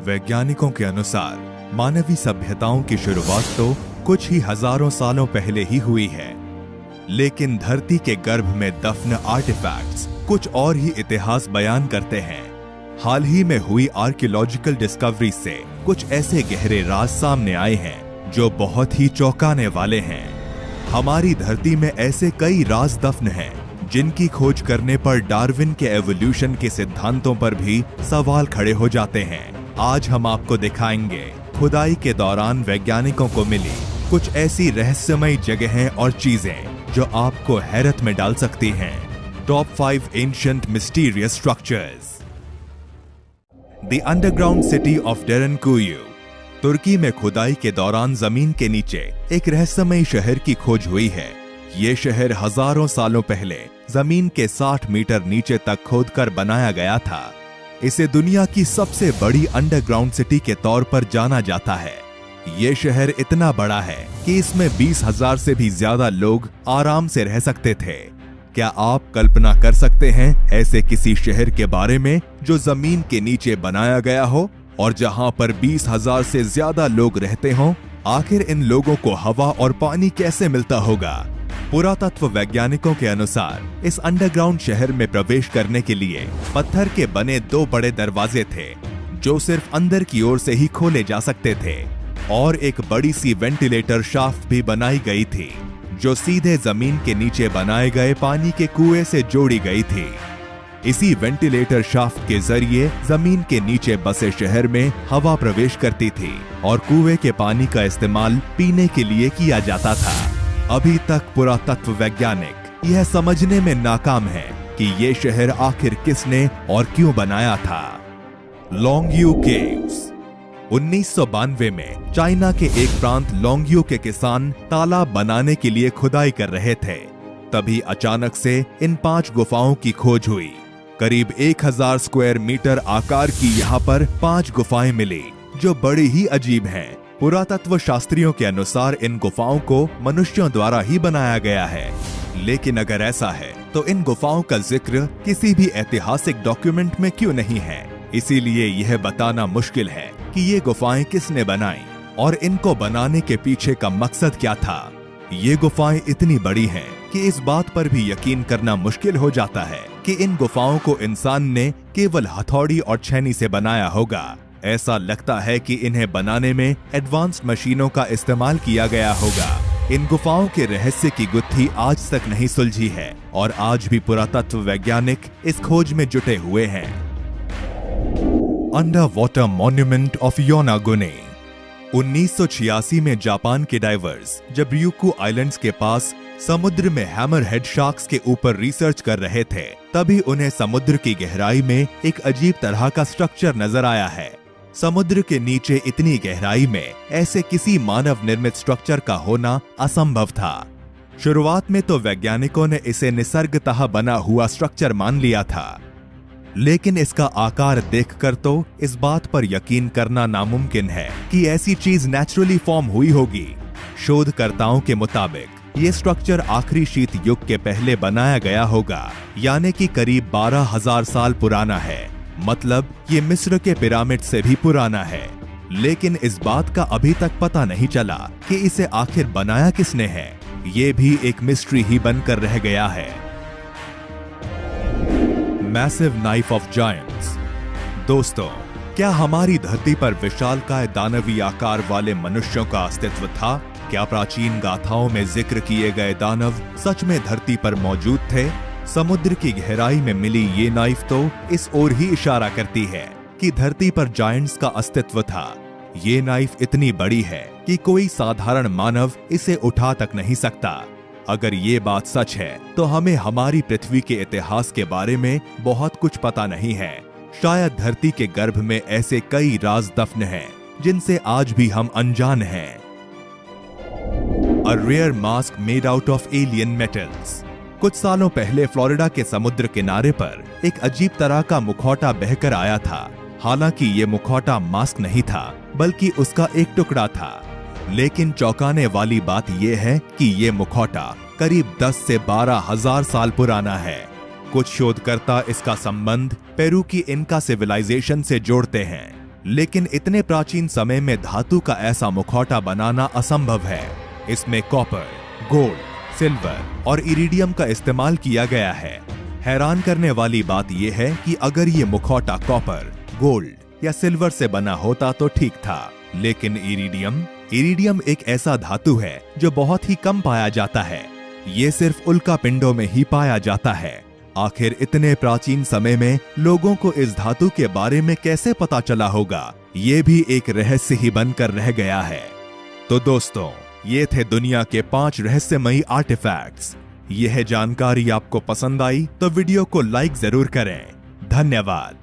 वैज्ञानिकों के अनुसार मानवीय सभ्यताओं की शुरुआत तो कुछ ही हजारों सालों पहले ही हुई है, लेकिन धरती के गर्भ में दफन आर्टिफैक्ट्स कुछ और ही इतिहास बयान करते हैं। हाल ही में हुई आर्कियोलॉजिकल डिस्कवरी से कुछ ऐसे गहरे राज सामने आए हैं जो बहुत ही चौंकाने वाले हैं। हमारी धरती में ऐसे कई राज दफन हैं जिनकी खोज करने पर डार्विन के एवोल्यूशन के सिद्धांतों पर भी सवाल खड़े हो जाते हैं। आज हम आपको दिखाएंगे खुदाई के दौरान वैज्ञानिकों को मिली कुछ ऐसी रहस्यमयी जगहें और चीजें जो आपको हैरत में डाल सकती हैं। Top 5 ancient mysterious structures. The underground city of Derinkuyu. तुर्की में खुदाई के दौरान जमीन के नीचे एक रहस्यमयी शहर की खोज हुई है। ये शहर हजारों सालों पहले जमीन के 60 मीटर नीचे तक खोदकर बनाया गया था। इसे दुनिया की सबसे बड़ी अंडरग्राउंड सिटी के तौर पर जाना जाता है। ये शहर इतना बड़ा है कि इसमें 20,000 से भी ज्यादा लोग आराम से रह सकते थे। क्या आप कल्पना कर सकते हैं ऐसे किसी शहर के बारे में जो जमीन के नीचे बनाया गया हो और जहां पर 20,000 से ज्यादा लोग रहते हों? आखिर इन लोगों को हवा और पानी कैसे मिलता होगा? पुरातत्व वैज्ञानिकों के अनुसार इस अंडरग्राउंड शहर में प्रवेश करने के लिए पत्थर के बने 2 बड़े दरवाजे थे जो सिर्फ अंदर की ओर से ही खोले जा सकते थे, और एक बड़ी सी वेंटिलेटर शाफ्ट भी बनाई गई थी जो सीधे जमीन के नीचे बनाए गए पानी के कुएं से जोड़ी गई थी। इसी वेंटिलेटर शाफ्ट के जरिए जमीन के नीचे बसे शहर में हवा प्रवेश करती थी और कुएं के पानी का इस्तेमाल पीने के लिए किया जाता था। अभी तक पुरातत्व वैज्ञानिक यह समझने में नाकाम है कि ये शहर आखिर किसने और क्यों बनाया था। लोंगयू केव्स। 1992 में चाइना के एक प्रांत लोंगयू के किसान तालाब बनाने के लिए खुदाई कर रहे थे। तभी अचानक से इन 5 गुफाओं की खोज हुई। करीब 1000 स्क्वायर मीटर आकार की यहाँ पर 5 गुफाएं मिली जो बड़ी ही अजीब हैं। पुरातत्व शास्त्रियों के अनुसार इन गुफाओं को मनुष्यों द्वारा ही बनाया गया है, लेकिन अगर ऐसा है तो इन गुफाओं का जिक्र किसी भी ऐतिहासिक डॉक्यूमेंट में क्यों नहीं है? इसीलिए यह बताना मुश्किल है कि ये गुफाएं किसने बनाई और इनको बनाने के पीछे का मकसद क्या था। ये गुफाएं इतनी बड़ी हैं कि इस बात पर भी यकीन करना मुश्किल हो जाता है कि इन गुफाओं को इंसान ने केवल हथौड़ी और छेनी से बनाया होगा। ऐसा लगता है कि इन्हें बनाने में एडवांस्ड मशीनों का इस्तेमाल किया गया होगा। इन गुफाओं के रहस्य की गुत्थी आज तक नहीं सुलझी है और आज भी पुरातत्व वैज्ञानिक इस खोज में जुटे हुए हैं। Under water monument of Yonaguni. 1986 में जापान के डाइवर्स जब ryukyu आइलैंड्स के पास समुद्र में हैमरहेड शार्क्स के ऊपर रिसर्च कर रहे थे, तभी उन्हें समुद्र की गहराई में एक अजीब तरह का स्ट्रक्चर नजर आया है। समुद्र के नीचे इतनी गहराई में ऐसे किसी मानव निर्मित स्ट्रक्चर का होना असंभव था। शुरुआत में तो वैज्ञानिकों ने इसे निसर्गतः बना हुआ स्ट्रक्चर मान लिया था, लेकिन इसका आकार देखकर तो इस बात पर यकीन करना नामुमकिन है कि ऐसी चीज नेचुरली फॉर्म हुई होगी। शोधकर्ताओं के मुताबिक ये स्ट्रक्चर आखिरी शीत युग के पहले बनाया गया होगा, यानी कि करीब 12,000 साल पुराना है। मतलब ये मिस्र के पिरामिड से भी पुराना है, लेकिन इस बात का अभी तक पता नहीं चला कि इसे आखिर बनाया किसने है। ये भी एक मिस्ट्री ही बनकर रह गया है। Massive knife of giants. दोस्तों, क्या हमारी धरती पर विशालकाय दानवीय आकार वाले मनुष्यों का अस्तित्व था? क्या प्राचीन गाथाओं में जिक्र किए गए दानव सच में धरती पर मौजूद थे? समुद्र की गहराई में मिली ये नाइफ तो इस ओर ही इशारा करती है कि धरती पर जायंट्स का अस्तित्व था। ये नाइफ इतनी बड़ी है कि कोई साधारण मानव इसे उठा तक नहीं सकता। अगर ये बात सच है तो हमें हमारी पृथ्वी के इतिहास के बारे में बहुत कुछ पता नहीं है। शायद धरती के गर्भ में ऐसे कई राज दफन हैं जिनसे आज भी हम अनजान हैं। A rare mask made out of alien metals। कुछ सालों पहले फ्लोरिडा के समुद्र किनारे पर एक अजीब तरह का मुखौटा बहकर आया था। हालांकि ये मुखौटा मास्क नहीं था, बल्कि उसका एक टुकड़ा था। लेकिन चौंकाने वाली बात यह है कि ये मुखौटा करीब 10 से 12,000 साल पुराना है। कुछ शोधकर्ता इसका संबंध पेरू की इनका सिविलाइजेशन से जोड़ते हैं, लेकिन इतने प्राचीन समय में धातु का ऐसा मुखौटा बनाना असंभव है। इसमें कॉपर, गोल्ड, सिल्वर और इरिडियम का इस्तेमाल किया गया है। हैरान करने वाली बात यह है कि अगर ये मुखौटा कॉपर, गोल्ड या सिल्वर से बना होता तो ठीक था, लेकिन इरिडियम एक ऐसा धातु है जो बहुत ही कम पाया जाता है। ये सिर्फ उल्का पिंडों में ही पाया जाता है। आखिर इतने प्राचीन समय में लोगों को इस धातु के बारे में कैसे पता चला होगा, ये भी एक रहस्य ही बनकर रह गया है। तो दोस्तों, ये थे दुनिया के 5 रहस्यमयी आर्टिफैक्ट्स। यह जानकारी आपको पसंद आई तो वीडियो को लाइक जरूर करें। धन्यवाद।